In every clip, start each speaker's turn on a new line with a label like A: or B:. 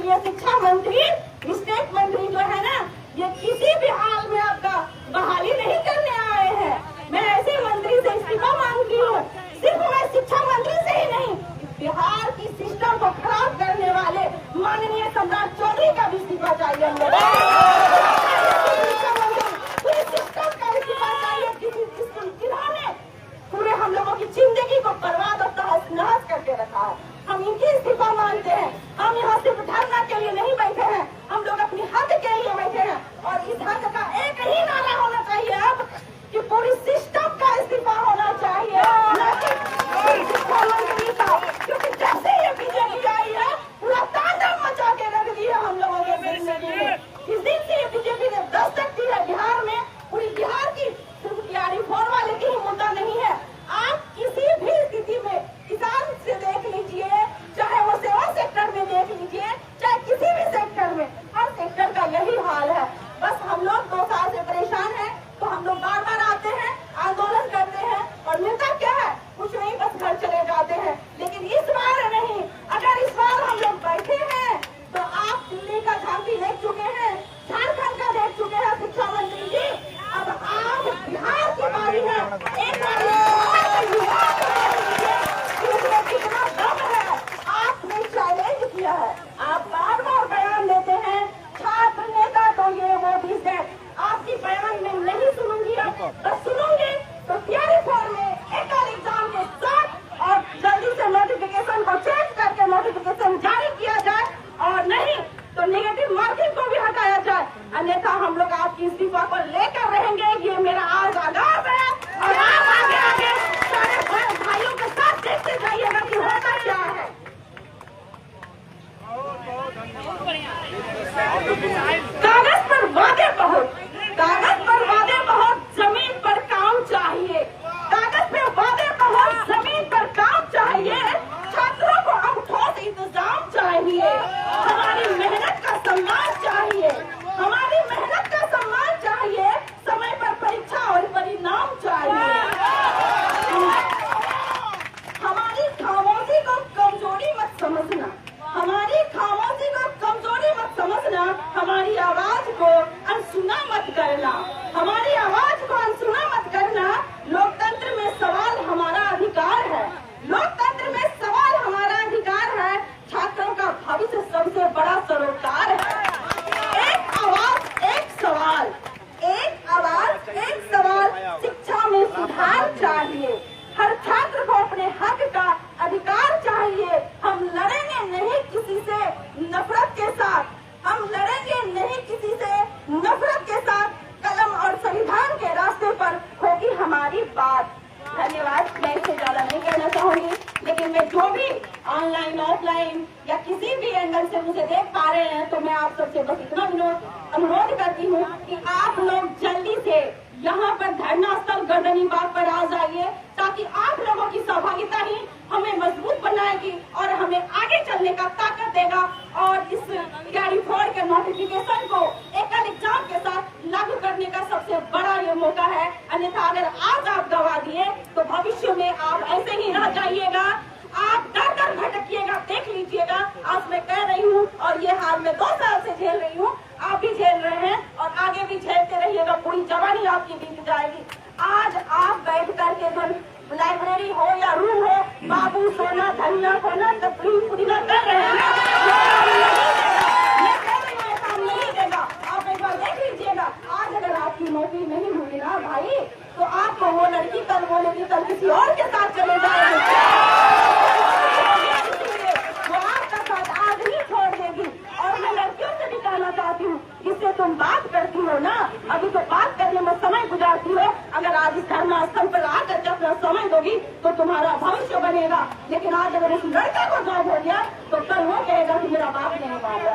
A: ये शिक्षा मंत्री, स्टेट मंत्री जो है ना, ये किसी भी हाल में आपका बहाली नहीं करने आए हैं। मैं ऐसे मंत्री से इस्तीफा मांगती हूँ। सिर्फ मैं शिक्षा मंत्री से ही नहीं, बिहार की सिस्टम को खराब करने वाले माननीय सम्राट चौधरी का भी इस्तीफा चाहिए हम लोग। सिस्टम का इस्तीफा चाहिए, जिन्होंने पूरे हम लोगों की जिंदगी को बर्बाद और तहस नहस करके रखा है। हम इनकी इस्तीफा मांगते हैं। हम यहाँ सिर्फ धरना के लिए नहीं बैठे हैं, हम लोग अपनी हक के लिए बैठे हैं। और इस हक का एक ही नारा होना चाहिए अब कि पूरी सिस्टम का इस्तीफा होना चाहिए, न कि शिक्षा मंत्री का। क्योंकि जब से ये बीजेपी आई है, पूरा तांडव मचा के रख दिया हम लोगों के जिंदगी में। इस दिन से ये बीजेपी ने दस्तक दी है बिहार में। पूरी बिहार की सिर्फ तैयारी फोन वाले की ही मुद्दा नहीं है। आप किसी भी स्थिति में किसान से देख लीजिए, चाहे वो सेवा सेक्टर में देख लीजिए, चाहे किसी भी सेक्टर में, हर सेक्टर का यही हाल है। बस हम लोग 2 साल से परेशान हैं, तो हम लोग बार बार आते हैं, आंदोलन करते हैं और मिलता क्या है? कुछ नहीं, बस घर चले जाते हैं। लेकिन इस बार नहीं। अगर इस बार हम लोग बैठे हैं तो आप दिल्ली का झांकी देख चुके हैं, झारखंड का देख चुके हैं शिक्षा मंत्री जी। अब आप बिहार की बारी है। एक बार कितना दम है, आपने चैलेंज किया है। आप बार बार बयान देते हैं, छात्र नेता तो ये वो भी है। आपकी बयान में नहीं सुनूंगी, बस सुनूंगी तो तैयारी फॉर्म में एकल एग्जाम के साथ और जल्दी से नोटिफिकेशन को चेंज करके नोटिफिकेशन जारी किया जाए, और नहीं तो नेगेटिव मार्किंग को भी हटाया जाए। अन्यथा हम लोग आपकी इस्तीफा को लेकर रहेंगे। ये मेरा आज आगाज है और आप आगे आगे सारे भाइयों के साथ देखते जाइएगा कि होता क्या है। कागज पर वादे बहुत, कागज पर वादे बहुत, जमीन पर काम चाहिए। कागज पे वादे बहुत, जमीन पर काम चाहिए। छात्रों को अब ठोस इंतजाम चाहिए। हमारी मेहनत का सम्मान चाहिए, हमारी मेहनत का सम्मान चाहिए। समय पर परीक्षा और परिणाम चाहिए। हमारी खामोशी को कमजोरी मत समझना, हमारी खामोशी को कमजोरी मत समझना। हमारी आवाज को अनसुना मत करना, हमारी आवाज को अनसुना मत करना। लोकतंत्र में सवाल हमारा अधिकार है, लोकतंत्र में सवाल हमारा अधिकार है। छात्रों का भविष्य सबसे बड़ा सरोकार है। एक आवाज एक सवाल, एक आवाज एक सवाल। शिक्षा में सुधार चाहिए, हर छात्र को अपने हक का अधिकार चाहिए। हम लड़ेंगे नहीं किसी से नफरत के साथ, हम लड़ेंगे नहीं किसी से नफरत के साथ। कलम और संविधान के रास्ते पर होगी हमारी बात। धन्यवाद। मैं इससे ज्यादा नहीं कहना चाहूंगी, लेकिन मैं जो भी ऑनलाइन ऑफलाइन या किसी भी एंगल से मुझे देख पा रहे हैं, तो मैं आप सबसे बस इतना अनुरोध करती हूँ कि आप लोग जल्दी से यहाँ पर धरना स्थल गर्दनी बाग पर आ जाइए, ताकि आप लोगों की सहभागिता ही हमें मजबूत बनाएगी और हमें आगे चलने का ताकत देगा। और इस तैयारी फोड़ के नोटिफिकेशन को एकल एग्जाम के साथ लागू करने का सबसे बड़ा ये मौका है। अन्यथा अगर आज आप गवा दिए तो भविष्य में आप ऐसे ही रह जाइएगा, आप दर दर भटकिएगा। देख लीजिएगा, आज मैं कह रही हूँ और ये हाल मैं 2 साल से झेल रही हूँ, आप भी झेल रहे हैं और आगे भी झेलते रहिएगा। पूरी जवानी आपकी बीत जाएगी। आज आप बैठ करके लाइब्रेरी हो या रूम हो, बाबू सोना धनिया खोना तकलीफ पुदीना कर रहे हैं। मैं कह रही हूँ ऐसा नहीं देगा। आप एक बार देख लीजिएगा, आज अगर आपकी नौकरी नहीं हुई ना भाई, तो आपको वो लड़की कल बोलेगी, कल किसी और के साथ चले जाएंगे, वो आपका साथ आज ही छोड़ देगी। और मैं लड़कियों से भी कहना चाहती हूँ, जिससे तुम बात करती हो ना, अभी तो बात करने में समय गुजारती हो, अगर आज इस धरना स्थल पर आकर जब समय दोगी तो तुम्हारा भविष्य बनेगा। लेकिन आज अगर उस लड़के को जॉब हो गया तो कल वो कहेगा कि मेरा बाप नहीं मांगा,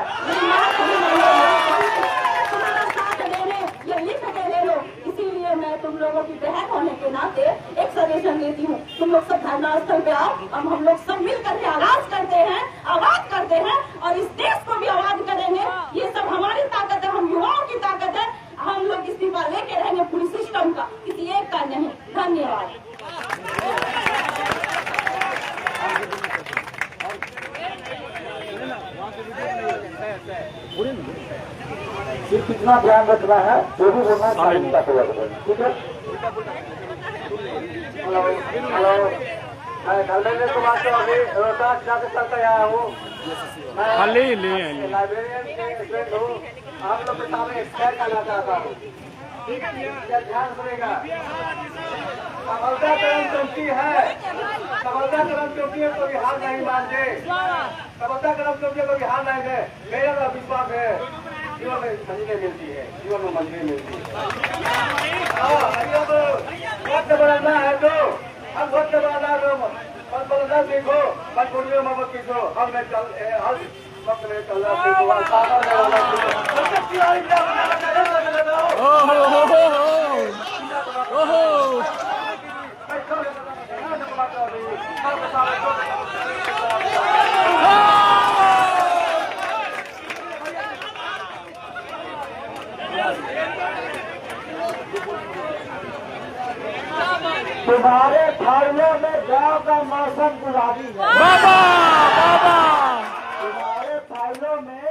A: तुम्हारा साथ देने ये लिख के ले लो। इसीलिए मैं तुम लोगों की बहन होने के नाते एक सजेशन देती हूँ, तुम लोग सब धरना स्थल पे आओ। अब हम लोग सब मिल करके आवाज करते हैं, आवाज करते हैं और इस देश को भी आवाज करेंगे। ये सब हमारी ताकत है, हम युवाओं की ताकत है। हम लोग इस्तीफा लेके रहेंगे पूरी सिस्टम का, किसी एक का नहीं। धन्यवाद।
B: सिर्फ इतना ध्यान रखना है, जो भी बोलना है शालीनता से रखना, ठीक है। हेलो हेलो, धर्मेंद्र कुमार तो अभी रोहतास जाकर चलता आया हूँ, मैं लाइब्रेरियन के स्टूडेंट हूँ। आप लोग के सामने एक्सप्लेन करना चाहता हूँ, क्या ध्यान सुनेगा। सफलता करम चौकी है, सफलता करम चौकी है, कोई हार नहीं मानते। सफलता करम चौकी है, कोई हार नहीं है। मेरा तो विश्वास है, जीवन में मंजिलें मिलती है, जीवन में मंजिलें मिलती है। वक्त बदलना है तो हम वक्त बदलना है तो मत बदलना सीखो, मत बोलियो मत पीछो। हम में चल हर वक्त में चलना सीखो, तुम्हारे फाइलों में गांव का मौसम गुलाबी है। बाबा बाबा, तुम्हारे फाइलों में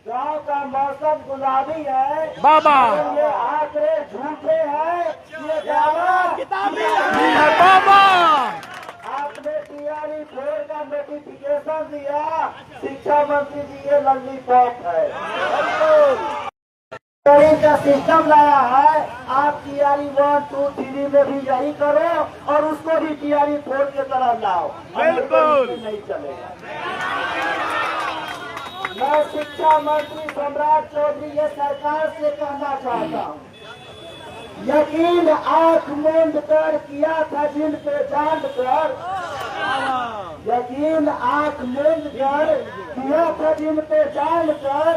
B: गांव का मौसम गुलाबी है। बाबा, ये आंकड़े झूठे हैं, ये दावा किताबी है। बाबा, आपने टीआरई 4 का नोटिफिकेशन दिया, शिक्षा मंत्री जी ये लॉलीपॉप है। का सिस्टम लाया है, आप टीआरई 1, 2, 3 में भी यही करो और उसको भी टीआरई 4 की तरह लाओ, बिल्कुल नहीं चलेगा। मैं शिक्षा मंत्री सम्राट चौधरी ये सरकार से कहना चाहता हूँ, यकीन आंख मूंद कर किया था जिन पे जान कर, यकीन आंख मूंद कर किया था जिन पे जान कर,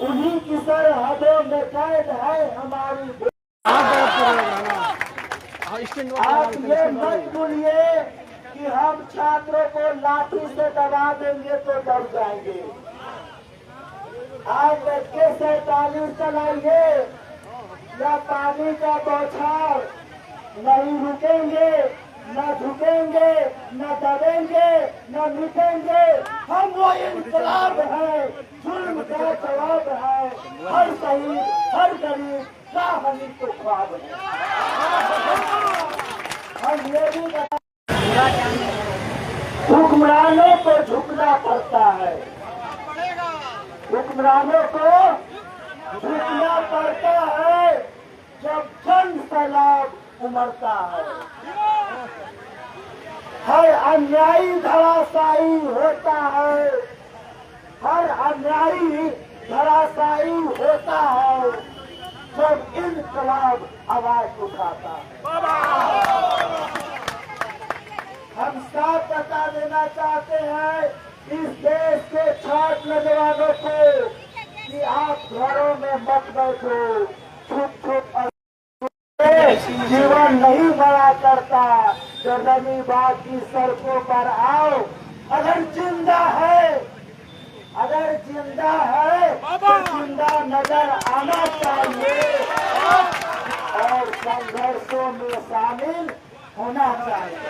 B: उन्हीं की सरहदों में कैद है हमारी। आप ये मत भूलिए कि हम छात्रों को लाठी से दबा देंगे तो डर जाएंगे। आप के 47 चलाइए या पानी का बौछार, नहीं रुकेंगे, न झुकेंगे, न दबेंगे, न मिटेंगे। हम वो इंकलाब है, जुल्म का जवाब है, हर शहीद हर गरीब का हमी को ख्वाब है। हम ये भी हुक्मरानों को झुकना पड़ता है, हुक्मरानों को झुकना पड़ता है जब जन सैलाब उमड़ता है। हर अन्यायी धराशायी होता है, हर अन्यायी धराशायी होता है जब इनकलाब आवाज उठाता है। हम साफ बता देना चाहते हैं इस देश के छात्र नौजवानों को कि आप घरों में मत बैठो, छुप छुप जीवन नहीं बड़ा करता। गर्दनीबाग की सड़कों पर आओ, अगर जिंदा है, अगर जिंदा है तो जिंदा नजर आना चाहिए और संघर्षों में शामिल होना चाहिए।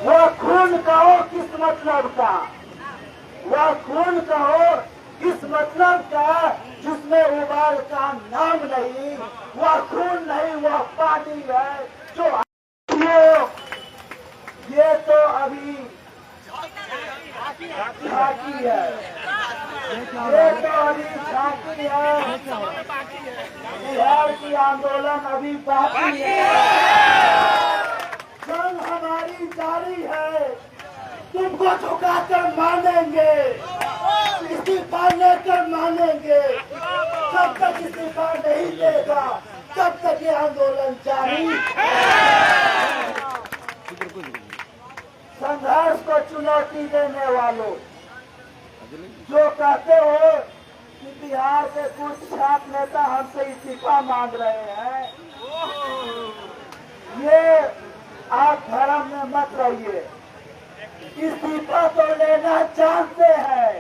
B: वह खून कहो किस मतलब का, वह खून कहो किस मतलब का जिसमें उबाल का नाम नहीं, वह खून नहीं वह पानी है जो ये तो अभी झांकी है, ये तो अभी झांकी है, बिहार की आंदोलन अभी बाकी है, जंग हमारी जारी है। तुमको झुकाकर मानेंगे, इस्तीफा लेकर मानेंगे। जब तक इस्तीफा नहीं देगा तब तक ये आंदोलन जारी। संघर्ष को चुनौती देने वालों जो कहते हो कि बिहार के कुछ छात्र नेता हमसे इस्तीफा मांग रहे हैं, ये आप धर्म में मत रहिए। इस्तीफा तो लेना जानते हैं,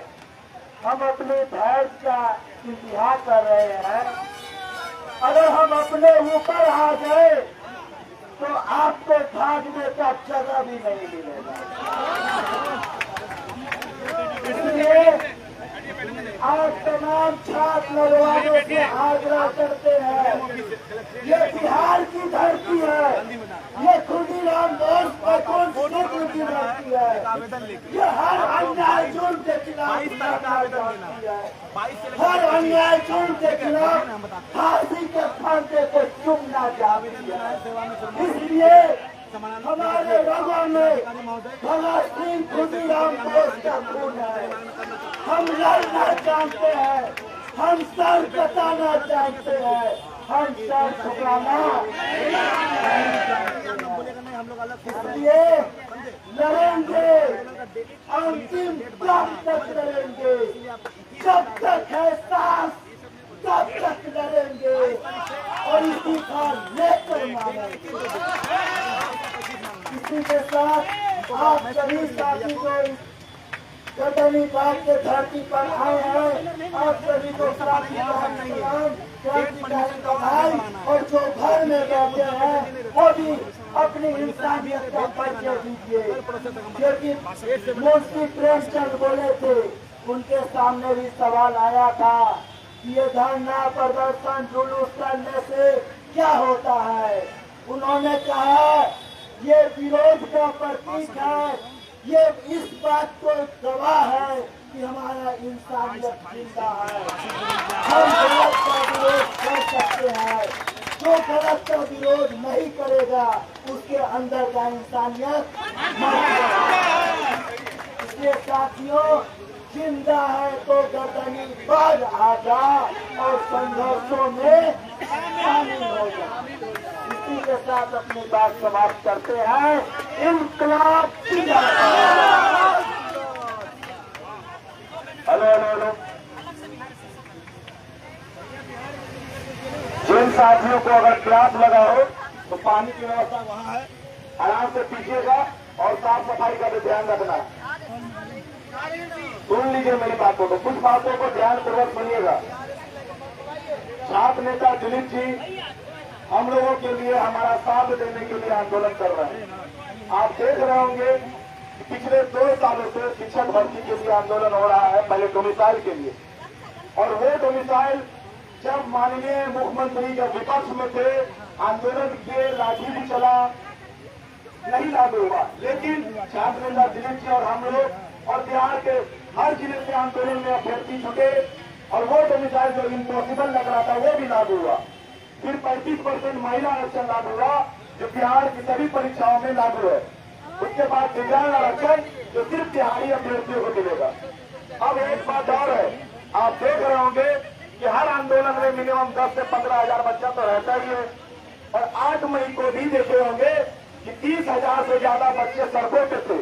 B: हम अपने धैर्य का इंतजार कर रहे हैं। अगर हम अपने ऊपर आ गए तो आपको भागने का जगह भी नहीं मिलेगा। इसलिए आज तमाम छात्र नौजवानों से आग्रह करते हैं, ये बिहार की धरती है, ये खुदीराम बोस पटोल क्षेत्र की धरती है, ये हर अन्याय जुल्म के खिलाफ लड़ना चाहती है, हर अन्याय जुल्म के खिलाफ फांसी के फांसे को चूमना चाहती है। इसलिए हमारे रगों में भगत सिंह खुदीराम बोस का खून है। हम लड़ना जानते हैं, हम सर कटाना जानते हैं, हम सर झुकाना इसलिए लड़ेंगे, अंतिम दम तक लड़ेंगे, जब तक है सांस तब तक लड़ेंगे और इसी का लेकर मारेंगे। इसी के साथ आप सभी साथी को कटनी बाग के धरती पर आए हैं, आप सभी को क्रांतिकारी का भाई और जो घर में बैठे हैं वो भी अपनी इंसानियत का परिचय दीजिए। क्योंकि मुंशी प्रेमचंद बोले थे, उनके सामने भी सवाल आया था कि ये धरना प्रदर्शन जुलूस करने से क्या होता है। उन्होंने कहा ये विरोध का प्रतीक है, ये इस बात को गवाह है कि हमारा इंसानियत जिंदा है। हम गलत का विरोध कर सकते हैं, जो गलत का विरोध नहीं करेगा उसके अंदर का इंसानियत मर जाएगा। इसलिए साथियों, जिंदा है तो गर्दनी पर आ जा और संघर्षों में शामिल हो जा। इसी के साथ अपनी बात समाप्त करते हैं। इनकलाब जिंदाबाद। Hello hello hello. जिन साथियों को अगर क्लास लगा हो तो पानी की व्यवस्था वहाँ है, आराम से पीजिएगा और साफ सफाई का भी ध्यान रखना। सुन लीजिए मेरी बातों को, कुछ बातों को ध्यान पूर्वक सुनिएगा। छात्र नेता दिलीप जी हम लोगों के लिए, हमारा साथ देने के लिए आंदोलन कर रहे हैं। आप देख रहे होंगे कि पिछले 2 सालों से शिक्षक भर्ती के लिए आंदोलन हो रहा है, पहले डोमिसाइल के लिए। और वो डोमिसाइल जब माननीय मुख्यमंत्री जब विपक्ष में थे, आंदोलन किए, लाठी भी चला, नहीं लागू हुआ। लेकिन छात्र नेता दिलीप जी और हम लोग और बिहार के हर जिले से आंदोलन में अभ्यर्थी जुटे और वो डोमिसाइल जो इम्पॉसिबल लग रहा था वो भी लागू हुआ। फिर 35% महिला आरक्षण लागू हुआ, जो बिहार की सभी परीक्षाओं में लागू है। उसके बाद दिव्यांग आरक्षण जो सिर्फ बिहारी अभ्यर्थियों को मिलेगा। अब एक बात और है, आप देख रहे होंगे कि हर आंदोलन में मिनिमम 10 से 15,000 बच्चा तो रहता ही है। और 8 मई को भी देखे होंगे कि 30,000 से ज्यादा बच्चे सड़कों पे थे,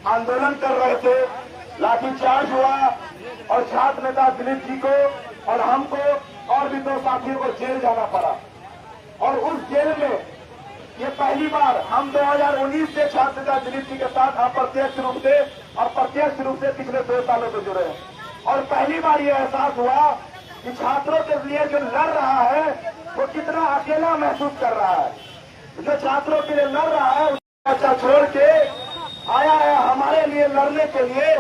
B: आंदोलन कर रहे थे, लाठीचार्ज हुआ और छात्र नेता दिलीप जी को और हमको और भी 2 साथियों को जेल जाना पड़ा। और उस जेल में ये पहली बार हम 2019 से छात्र नेता दिलीप जी के साथ अप्रत्यक्ष रूप से और प्रत्यक्ष रूप से पिछले 2 सालों से जुड़े हैं। और पहली बार ये एहसास हुआ कि छात्रों के लिए जो लड़ रहा है वो कितना अकेला महसूस कर रहा है। जो छात्रों के लिए लड़ रहा है बच्चा छोड़ के आया है हमारे लिए लड़ने के लिए,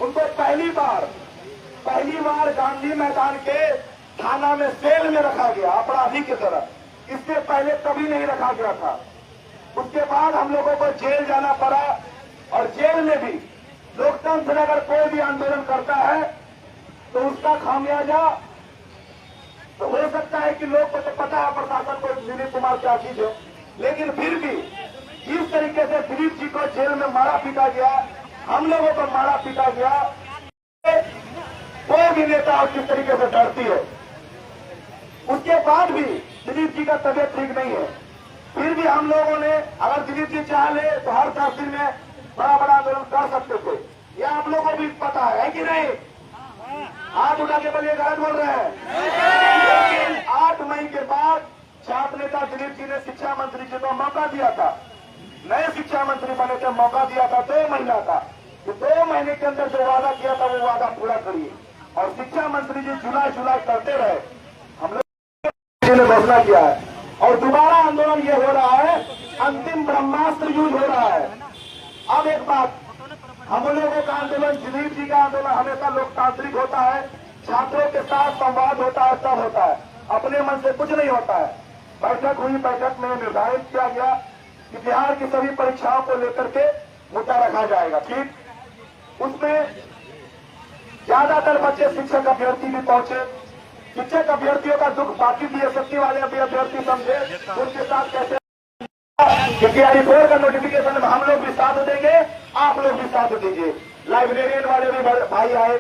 B: उनको पहली बार गांधी मैदान के थाना में सेल में रखा गया अपराधी की तरह। इससे पहले कभी नहीं रखा गया था। उसके बाद हम लोगों को जेल जाना पड़ा और जेल में भी लोकतंत्र में अगर कोई भी आंदोलन करता है तो उसका खामियाजा तो हो सकता है कि लोग को तो पता है प्रशासन को दिलीप कुमार क्या चीज है, लेकिन फिर भी जिस तरीके से दिलीप जी को जेल में मारा पीटा गया, हम लोगों को मारा पीटा गया, कोई भी नेता और किस तरीके से डरती है। उसके बाद भी दिलीप जी का तबियत ठीक नहीं है, फिर भी हम लोगों ने अगर दिलीप जी चाह ले तो हर तहसील में बड़ा बड़ा आंदोलन कर सकते थे। यह आप लोगों को भी पता है कि नहीं? हाथ उठा के बोलिए गलत बोल रहे हैं। लेकिन 8 मई के बाद छात्र नेता दिलीप जी ने शिक्षा मंत्री जी को मौका दिया था, नए शिक्षा मंत्री बने थे, मौका दिया था 2 महीना का, तो 2 महीने के अंदर जो वादा किया था वो वादा पूरा करिए। और शिक्षा मंत्री जी जुलाई करते रहे, हम लोग ने घोषणा किया है और दोबारा आंदोलन ये हो रहा है, अंतिम ब्रह्मास्त्र यूज हो रहा है। अब एक बात हम लोगों का आंदोलन, दिलीप जी का आंदोलन हमेशा लोकतांत्रिक होता है, छात्रों के साथ संवाद होता है, सब होता है, अपने मन से कुछ नहीं होता है। बैठक हुई, बैठक में निर्धारित किया गया कि बिहार की सभी परीक्षाओं को लेकर के मुद्दा रखा जाएगा। ठीक, उसमें ज्यादातर बच्चे शिक्षक अभ्यर्थी भी पहुंचे। शिक्षक अभ्यर्थियों का दुख बाकी बीएसएससी वाले भी अभ्यर्थी समझे, उनके साथ कैसे, क्योंकि आईफोर का नोटिफिकेशन में हम लोग भी साथ देंगे, आप लोग भी साथ दीजिए। लाइब्रेरियन वाले भी भाई आए,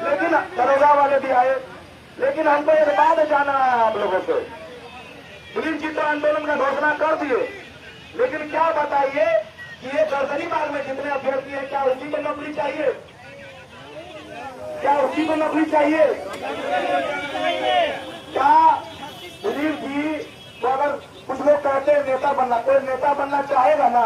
B: लेकिन दरोगा वाले भी आए, लेकिन हमको एक बात जानना है आप लोगों से। दिलीप जी तो आंदोलन का घोषणा कर दिए, लेकिन क्या बताइए कि ये गर्दनीबाग में जितने अभ्यर्थी हैं, क्या उसी को नौकरी चाहिए? क्या उसी को नौकरी चाहिए? क्या दिलीप जी तो अगर कुछ लोग कहते हैं नेता बनना, कोई नेता बनना चाहेगा ना,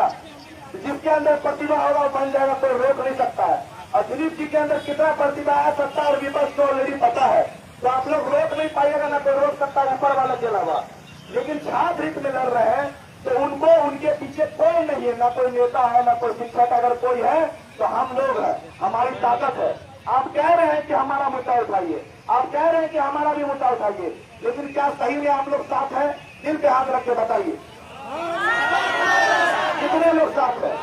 B: जिसके अंदर प्रतिभा होगा वो बन जाएगा, कोई रोक नहीं सकता है। और दिलीप जी के अंदर कितना प्रतिभा है, सत्ता और विपक्ष को ऑलरेडी पता है, तो आप लोग रोक नहीं पाइएगा, ना कोई रोक सकता है ऊपर वाला के अलावा। लेकिन छात्र हित में लड़ रहे हैं तो उनको, उनके पीछे कोई नहीं है, ना कोई नेता है, ना कोई शिक्षक। अगर कोई है तो हम लोग हैं, हमारी ताकत है। आप कह रहे हैं कि हमारा मुद्दा उठाइए, आप कह रहे हैं कि हमारा भी मुद्दा उठाइए, लेकिन क्या सही में आप लोग साथ हैं? दिल पे हाथ रख के बताइए, कितने लोग साथ हैं?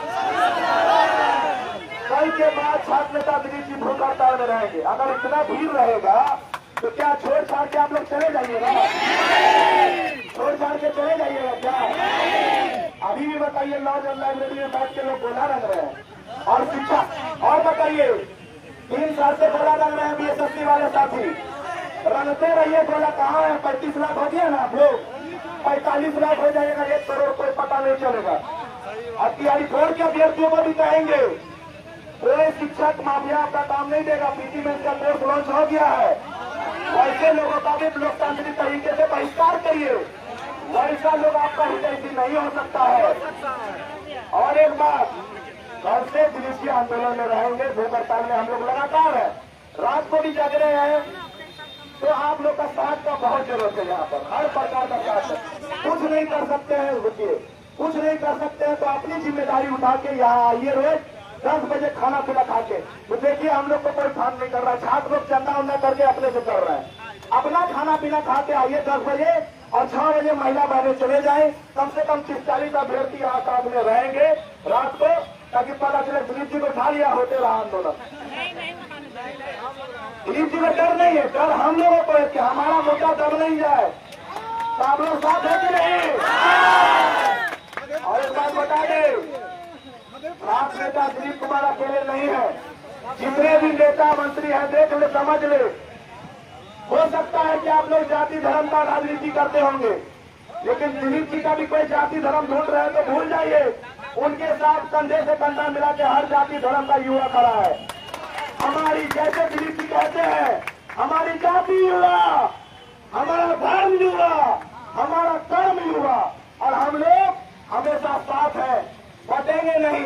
B: कल के बाद छात्र नेता दिलीप जी भूख हड़ताल में रहेंगे। अगर इतना भीड़ रहेगा तो क्या छोड़ छाड़ के आप लोग चले जाइएगा? छोड़ छाड़ के चले जाइएगा क्या? अभी भी बताइए, नौजवान लाइब्रेरी में बैठ के लोग गोला रंग रहे हैं। और शिक्षा, और बताइए, 3 साल से गोला रंग रहे हैं बीएसएससी वाले साथी, रंगते रहिए गोला। कहाँ है? 35 लाख हो गया ना आप लोग, 45 लाख हो जाएगा, 1 करोड़, कोई पता नहीं चलेगा। अब तिहाड़ी बोर्ड के अभ्यर्थियों को भी कहेंगे, कोई शिक्षक माफिया आपका काम नहीं देगा। पीटी में इसका कोर्स लॉन्च हो गया है, वैसे लोगों का भी लोकतांत्रिक तरीके से बहिष्कार करिए, वैसा लोग आपका ही ऐसी नहीं हो सकता है। और एक बात, कल से दिलीप जी आंदोलन में रहेंगे, भूख हड़ताल में हम लोग लगातार है, रात को भी जग रहे हैं, तो आप लोग का साथ का बहुत जरूरत है। यहाँ पर हर प्रकार का साथ है। कुछ नहीं कर सकते हैं, रुकिए, कुछ नहीं कर सकते हैं तो अपनी जिम्मेदारी उठा के यहाँ आइए, रोज 10 बजे खाना पीना खा के। तो देखिए, हम लोग को कोई काम नहीं कर रहा है, छात्र लोग चंदा उन्दा करके अपने से कर रहे हैं। अपना खाना पीना खा के आइए 10 बजे, और 6 बजे महिला बहनें चले जाएं। कम से कम 30-40 अभ्यर्थी यहाँ साथ में रहेंगे रात को, ताकि पता चले दिलीप जी को उठा लिया, होते रहा आंदोलन। दिलीप जी का डर नहीं है, डर हम लोगों को है कि हमारा मुद्दा दब नहीं जाए। तो आप लोग साथ है कि नहीं? और एक बात बता दें, आप नेता दिलीप कुमार अकेले नहीं है, जितने भी नेता मंत्री हैं, देख ले, समझ ले। हो सकता है कि आप लोग जाति धर्म का राजनीति करते होंगे, लेकिन दिलीप जी का भी कोई जाति धर्म ढूंढ रहे हैं तो भूल जाइए, उनके साथ कंधे से कंधा मिला के हर जाति धर्म का युवा खड़ा है। हमारी, जैसे दिलीप जी कहते हैं, हमारी जाति युवा, हमारा धर्म युवा, हमारा कर्म युवा, और हम लोग हमेशा साथ है, बटेंगे नहीं।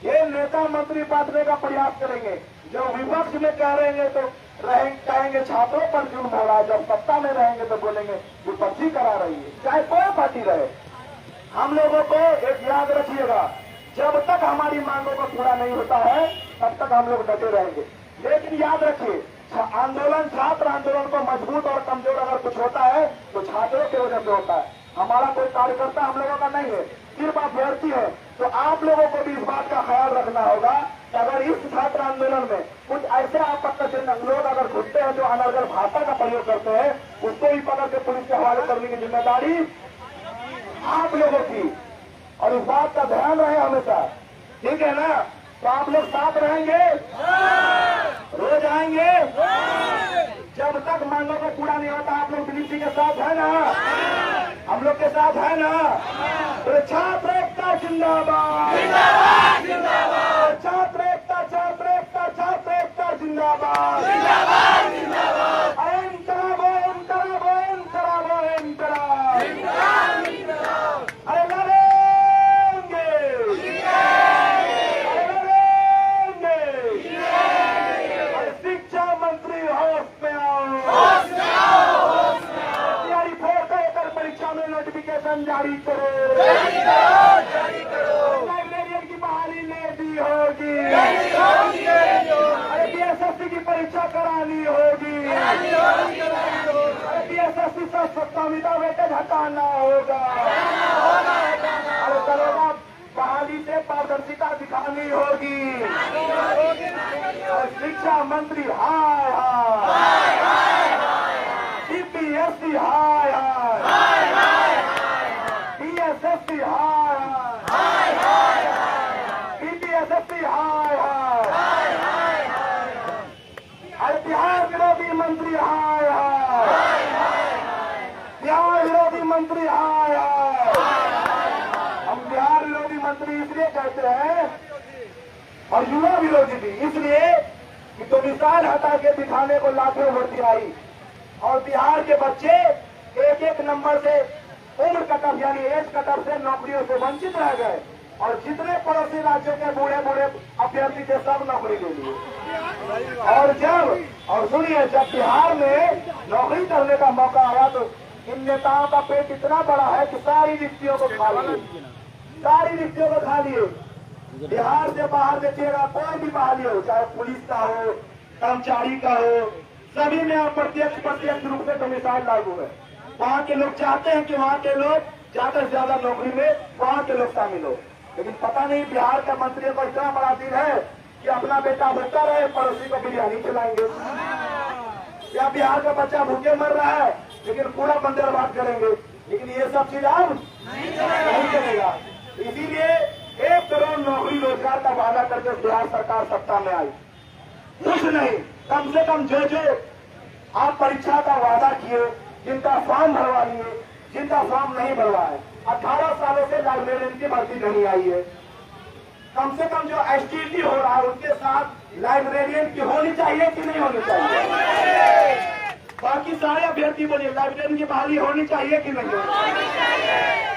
B: ये नेता मंत्री बांटने का प्रयास करेंगे, जब विपक्ष में कह रहेंगे तो कहेंगे छात्रों पर जुर्म हो रहा है, जब सत्ता में रहेंगे तो बोलेंगे विपक्षी करा रही है। चाहे कोई पार्टी रहे, हम लोगों को एक याद रखिएगा, जब तक हमारी मांगों को पूरा नहीं होता है तब तक हम लोग डटे रहेंगे। लेकिन याद रखिए, आंदोलन, छात्र आंदोलन को मजबूत और कमजोर अगर कुछ होता है तो छात्रों की वजह से होता है। हमारा कोई कार्यकर्ता हम लोगों का नहीं है, सिर्फ अभ्यर्थी है। तो आप लोगों को भी इस बात का ख्याल रखना होगा कि अगर इस छात्र आंदोलन में कुछ ऐसे आपत्तिजनक लोग अगर घुसते हैं जो अनर्गल भाषा का प्रयोग करते हैं, उसको भी पकड़ के पुलिस के हवाले करने की जिम्मेदारी आप लोगों की। और इस बात का ध्यान रहे हमेशा, ठीक है ना? तो आप लोग साथ रहेंगे, रोज आएंगे, जब तक मांगों को पूरा नहीं होता। आप लोग दिलीप जी के साथ है ना? हम लोग के साथ है ना? तो छात्र एकता जिंदाबाद, छात्र एकता, छात्र एकता, छात्र एकता जिंदाबाद, एम कराबो, एम कराबो, एम कराबो, एम कराबो। अरे लड़ेंगे, अरे शिक्षा मंत्री होश में आओ, तैयारी 4 का एकड़ परीक्षा में नोटिफिकेशन जारी करो, अमिताभ बच्चन हटाना होगा। अरे दरोगा बहाली से पारदर्शिता दिखानी होगी। और शिक्षा मंत्री हाय हाय, CPSC हाय हाय, DSSC हाय हाय, PPSSC हाय हाय, अरे बिहार विरोधी मंत्री हाय हाय, बिहार विरोधी मंत्री हाय हाय। हम बिहार विरोधी मंत्री इसलिए कहते हैं और युवा विरोधी भी इसलिए कि तो मिसाल हटा के दिखाने को लाखों वोट आई और बिहार के बच्चे एक एक नंबर से उम्र कटअफ यानी एज कटअफ से नौकरियों से वंचित रह गए और जितने पड़ोसी राज्यों के बूढ़े बूढ़े अभ्यर्थी थे सब नौकरी ले लिए। और सुनिए, जब बिहार में नौकरी करने का मौका आया तो इन नेताओं का पेट इतना बड़ा है कि सारी रिक्तियों को खा लिए, सारी रिक्तियों को खा लिए। बिहार से बाहर देखिएगा, कोई भी बहाली हो, चाहे पुलिस का हो, कर्मचारी का हो, सभी में प्रत्यक्ष रूप से डोमिसाइल लागू है। वहाँ के लोग चाहते हैं कि वहाँ के लोग ज्यादा से ज्यादा नौकरी में वहाँ के लोग शामिल हो, लेकिन पता नहीं बिहार का मंत्रियों को इतना बड़ा दिल है कि अपना बेटा भूखा रहे, पड़ोसी को बिरयानी खिलाएंगे, या बिहार का बच्चा भूखे मर रहा है लेकिन पूरा बंदरबाद करेंगे। लेकिन ये सब चीज अब नहीं चलेगा। इसीलिए 1 करोड़ नौकरी रोजगार का वादा करके बिहार सरकार सत्ता में आई। कुछ नहीं, कम से कम जो आप परीक्षा का वादा किए, जिनका फॉर्म भरवा लिए, जिनका फॉर्म नहीं भरवा है, 18 सालों से लाइब्रेरियन की भर्ती नहीं आई है। कम से कम जो STT हो रहा है उसके साथ लाइब्रेरियन की होनी चाहिए कि नहीं होनी चाहिए? बाकी सारे अभ्यर्थी बोलिए, लाइब्रेरियन की बहाली होनी चाहिए कि नहीं होनी चाहिए?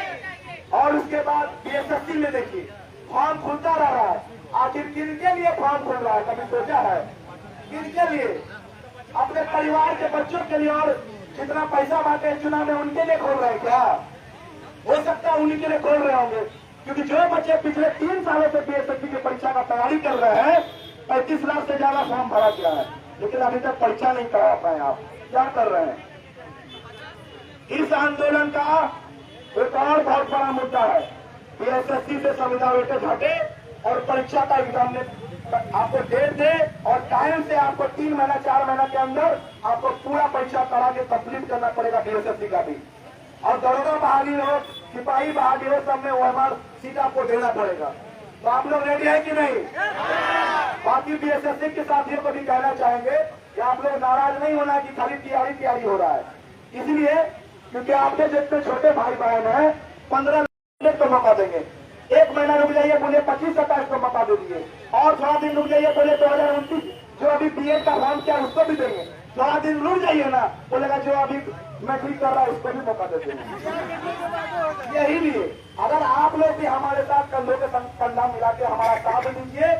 B: और उसके बाद BSSC में देखिए फॉर्म खुलता रह रहा है। आखिर किनके लिए फॉर्म खुल रहा है, कभी सोचा है? किनके लिए? अपने परिवार के बच्चों के लिए, और जितना पैसा बांटे चुनाव में उनके लिए खोल रहे हैं क्या? हो सकता है उन्हीं के लिए खोल रहे होंगे, क्योंकि जो बच्चे पिछले 3 सालों से BSSC की परीक्षा का तैयारी कर रहे हैं, 35 लाख से ज्यादा फॉर्म भरा गया है, लेकिन अभी तक परीक्षा नहीं करा पाए। आप क्या कर रहे हैं? इस आंदोलन का एक और बहुत बड़ा मुद्दा है, BSSC से संविदा वेटेज हटे और परीक्षा का एग्जाम में आपको डेट दे और टाइम से आपको 3 महीना 4 महीना के अंदर आपको पूरा परीक्षा करा के कंप्लीट करना पड़ेगा BSSC का भी। और दरोगा बहाली हो, सिपाही बहाली हो, सब में OMR सीट आपको देना पड़ेगा। तो आप लोग रेडी है कि नहीं? बाकी BSSC के साथियों को भी कहना चाहेंगे कि आप लोग नाराज नहीं होना कि खाली तैयारी हो रहा है, इसलिए क्योंकि आपके जितने छोटे भाई बहन हैं 15 को मौका देंगे। 1 महीना रुक जाइए, बोले 25-27 को मौका दे दिए, और थोड़ा दिन रुक जाइए, बोले 2029 जो अभी BEd का फॉर्म किया उसको भी देंगे। थोड़ा दिन रुक जाइए ना, बोलेगा जो अभी मैट्रिक कर रहा है उसको भी मौका दे देंगे। यही लिए अगर आप लोग भी हमारे साथ कंधों के कंधा मिला के हमारा साथ दीजिए,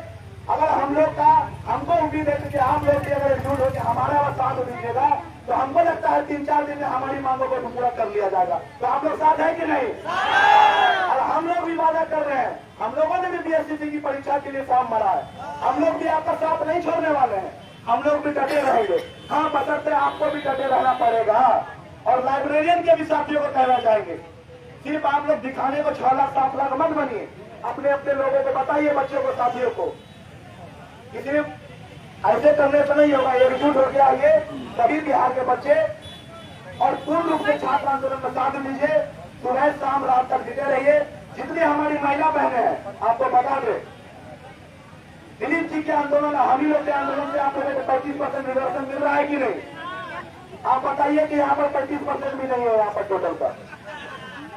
B: अगर हम लोग का हमको उम्मीद है कि आप लोग भी अगर एकजुट होकर हमारा साथ दीजिएगा तो हमको लगता है 3-4 दिन में हमारी मांगों को पूरा कर लिया जाएगा। तो आप लोग साथ है कि नहीं? और हम लोग भी वादा कर रहे हैं, हम लोगों ने भी BSSC की परीक्षा के लिए फॉर्म भरा है, हम लोग भी आपका साथ नहीं छोड़ने वाले हैं, हम लोग भी डटे रहेंगे। हाँ, बशर्ते आपको भी डटे रहना पड़ेगा। और लाइब्रेरियन के भी साथियों को कहना चाहेंगे, सिर्फ आप लोग दिखाने को 6 लाख 7 लाख मत बनिए, अपने अपने लोगों को बताइए, बच्चों को, साथियों को, सिर्फ ऐसे करने से नहीं होगा। एकजुट होकर आइए सभी बिहार के बच्चे और पूर्ण रूप से छात्र आंदोलन में साथ लीजिए। सुबह शाम रात तक जुटे रहिए। जितनी हमारी महिला बहनें हैं आपको बता दें, दिलीप जी के आंदोलन, हम ही लोग के आंदोलन से आप लोगों को 35% रिजर्वेशन मिल रहा है कि नहीं? आप बताइए कि यहाँ पर 35% भी नहीं है। यहाँ पर टोटल का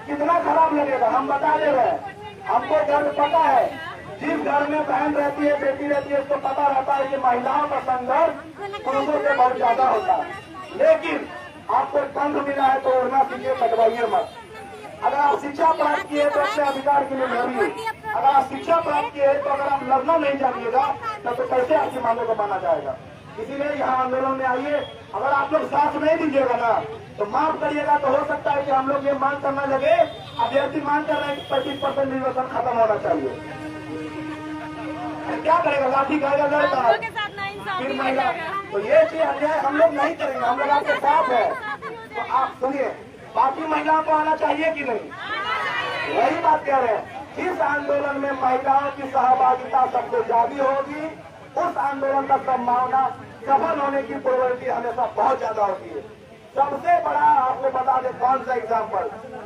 B: कितना खराब लगेगा, हम बता दे रहे हैं। हमको गर्व पता है, जिस घर में बहन रहती है, बेटी रहती है, उसको पता रहता है कि महिलाओं का संघर्ष पुरुषों से बहुत ज्यादा होता है। लेकिन आपको पंख मिला है तो उड़ना सीखिए, कटवाइए मत। अगर आप शिक्षा प्राप्त किए तो अपने अधिकार के लिए लड़िए। अगर आप शिक्षा प्राप्त किए तो अगर आप लड़ना नहीं जानिएगा तो कैसे आपकी मांगों को माना जाएगा? इसीलिए यहाँ आंदोलन में आइए। अगर आप लोग साथ नहीं दीजिएगा ना तो माफ करिएगा, तो हो सकता है कि हम लोग ये मांग करने लगे, अभ्यर्थी मांग कर रहे हैं कि 35% रिजर्वेशन खत्म होना चाहिए। क्या करेगा? लाठी खाएगा, लड़ता फिर महिला। तो ये चीज अन्याय हम लोग नहीं करेंगे, हम लोग आपके साथ है। तो आप सुनिए, बाकी महिलाओं को आना चाहिए कि नहीं? वही बात कह रहे हैं। जिस आंदोलन में महिलाओं की सहभागिता सबसे ज्यादा होगी, उस आंदोलन का संभावना सफल होने की प्रोबेबिलिटी हमेशा बहुत ज्यादा होती है। सबसे बड़ा आपको बता दें कौन सा एग्जाम्पल,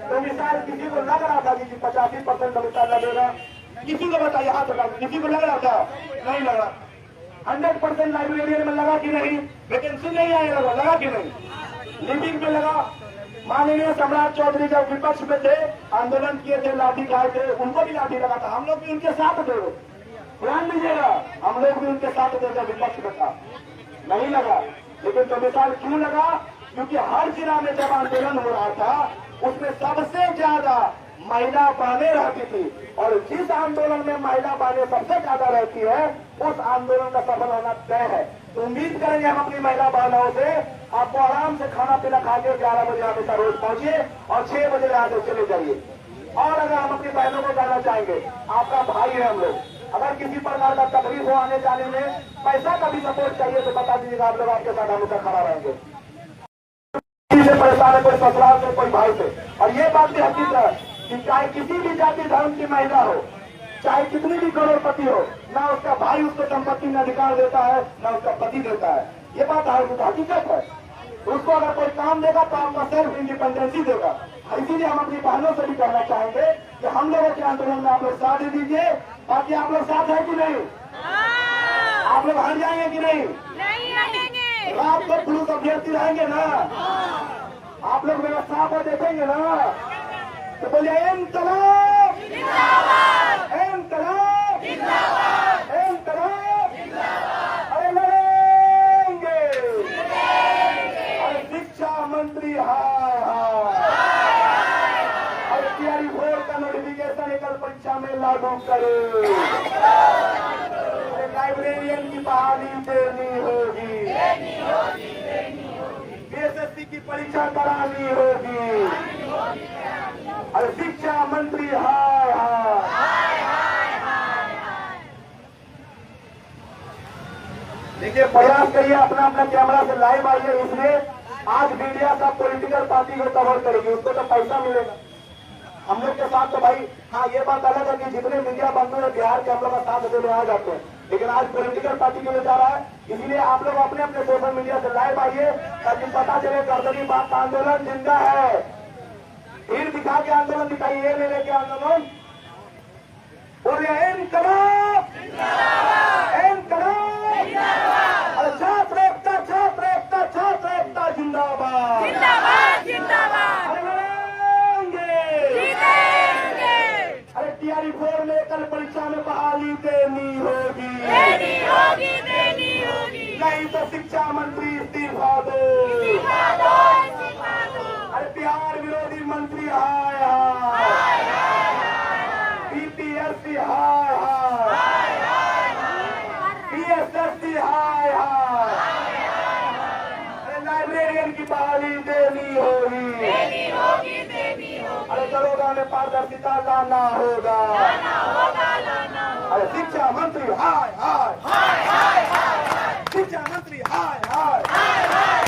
B: तो मिसाल किसी को लग रहा था कि 85% कविता लगेगा, किसी को बताइए हाथ लगा, किसी को लग रहा था? नहीं लगा। 100% लाइब्रेरियन में लगा कि नहीं? वैकेंसी नहीं आएगा, लगा कि नहीं? लिविंग में लगा। माननीय सम्राट चौधरी जब विपक्ष में थे, आंदोलन किए थे, लाठी खाए थे, उनको भी लाठी लगा था। हम लोग भी उनके साथ थे, ध्यान दीजिएगा, हम लोग भी उनके साथ थे जब विपक्ष में था, नहीं लगा। लेकिन तो मिसाल क्यों लगा? क्योंकि हर जिला में जब आंदोलन हो रहा था, उसमें सबसे ज्यादा महिला बहनें रहती थी, और जिस आंदोलन में महिला बहनें सबसे ज्यादा रहती है, उस आंदोलन का सफल होना तय है। तो उम्मीद करेंगे हम अपनी महिला बहनों से, आपको आराम से खाना पीना खा के 11 बजे हमेशा रोज पहुंचिए और 6 बजे यहाँ से चले जाइए। और अगर हम अपनी बहनों को जाना चाहेंगे, आपका भाई है हम लोग, अगर किसी प्रकार का तकलीफ हो आने जाने में, पैसा का भी सपोर्ट चाहिए तो बता दीजिएगा, आप लोग आपके साथ हमेशा खड़ा रहेंगे। से परेशान है, कोई ससुराल से, कोई भाई से। और ये बात भी हकीकत है कि चाहे किसी भी जाति धर्म की महिला हो, चाहे कितनी भी करोड़पति हो, ना उसका भाई उसको संपत्ति में अधिकार देता है, ना उसका पति देता है। ये बात हकीकत है। उसको अगर कोई काम देगा तो आपका सेल्फ इंडिपेंडेंसी देगा। इसीलिए हम अपनी बहनों से भी कहना चाहेंगे कि हम लोगों के आंदोलन में आप लोग साथ दे दीजिए। बाकी आप लोग साथ है कि नहीं? आप लोग हट जाएंगे कि नहीं? रात को पुलिस अभ्यर्थी रहेंगे ना? आप लोग मेरा साफ देखेंगे ना? तो बोलिए इंकलाब, इंकलाब, इंकलाब। अरे लड़ेंगे। अरे शिक्षा मंत्री हाय हाय। अरे तैयारी बोर्ड का नोटिफिकेशन एकल परीक्षा में लागू करे। अरे लाइब्रेरियन की बहाली देनी होगी, एसएससी की परीक्षा करानी होगी। अरे शिक्षा मंत्री हाय हाय। देखिए, प्रयास करिए, अपना अपना कैमरा से लाइव आइए। इसलिए आज मीडिया का पॉलिटिकल पार्टी को कवर करेगी, उसको तो पैसा मिलेगा। हम लोग के साथ तो भाई, हाँ ये बात अलग है कि जितने मीडिया बंधु है बिहार के, हम लोग का साथ देने आ जाते हैं, लेकिन आज पॉलिटिकल पार्टी के लिए जा रहा है। इसलिए आप लोग अपने अपने सोशल मीडिया से लाइव आइए, ताकि पता चले गर्दनी बात आंदोलन जिंदा है। भीड़ दिखा के आंदोलन दिखाइए, ये लेके आंदोलन बोलिए इंकलाब, इंकलाब। अरे छात्र एकता, छात्र एकता, छात्र एकता जिंदाबाद, जिंदाबाद, जिंदाबाद। अरे अरे तैयारी फोर में कल परीक्षा में बहाली देनी होगी, देनी होगी, देनी होगी। नहीं तो शिक्षा मंत्री इस्तीफा दो, इस्तीफा दो, इस्तीफा दो। अरे बिहार विरोधी मंत्री हाय हाय, बीपीएससी हाय हाय, बीएसएससी हाय हाय। अरे लाइब्रेरियन की बहाली देनी होगी, देनी होगी, देनी होगी। अरे दरोगा में पारदर्शिता लाना होगा, लाना होगा, लाना होगा। अरे शिक्षा मंत्री हाय हाय, हाय हाय हाय, शिक्षा मंत्री हाय हाय, हाय हाय।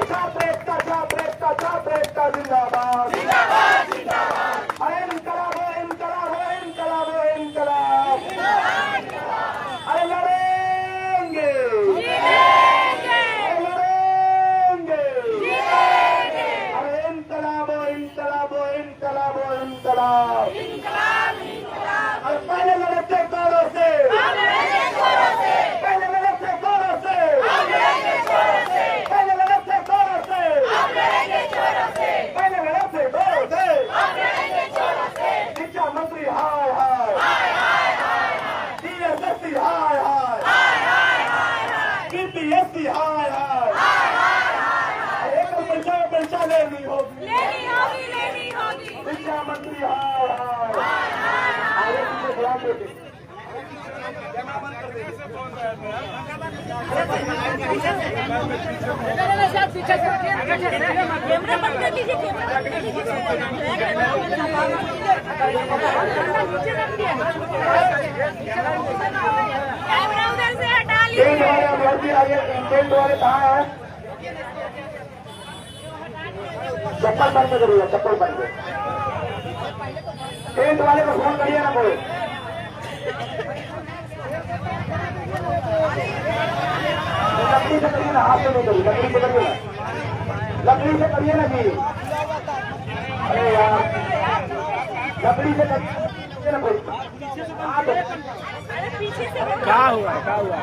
B: छात्र एकता, छात्र एकता, छात्र एकता जिंदाबाद, जिंदाबाद, जिंदाबाद। अरे इनकलाब हो, इनकलाब हो, इनकलाब हो, इनकलाब। अरे लड़ेंगे, जीतेंगे, लड़ेंगे, जीतेंगे। अरे इनकलाब हो, इनकलाब हो, इनकलाब हो, इनकलाब, इनकलाब, इनकलाब। अरे पहले लड़े थे जोरों से, पहले लड़े थे जोरों से, पहले लड़े थे जोरों से, पहले लड़े थे जोरों से, पहले लड़े थे जोरों से। शिक्षा मंत्री हाय हाय, बीएसएससी हाय हाय, बीपीएससी हाय हाय। एक परीक्षा लेनी होगी, लेनी होगी, लेनी होगी। शिक्षा मंत्री हाय हाय। आगे पीछे ध्यान देते,
C: कैमरा बंद कर लीजिए, कैमरा उधर से हटा लीजिए।
B: अभ्यर्थी आगे, इंटेंट वाले कहाँ है? चप्पल पहन के करिए, चप्पल पहन के। टेंट वाले को फोन करिए ना कोई। लकड़ी से करिए ना, हाथ से नहीं करिए, लकड़ी से करिए ना, लकड़ी से करिए ना जी। अरे यार लकड़ी से करिए ना कोई।
D: क्या हुआ, क्या हुआ?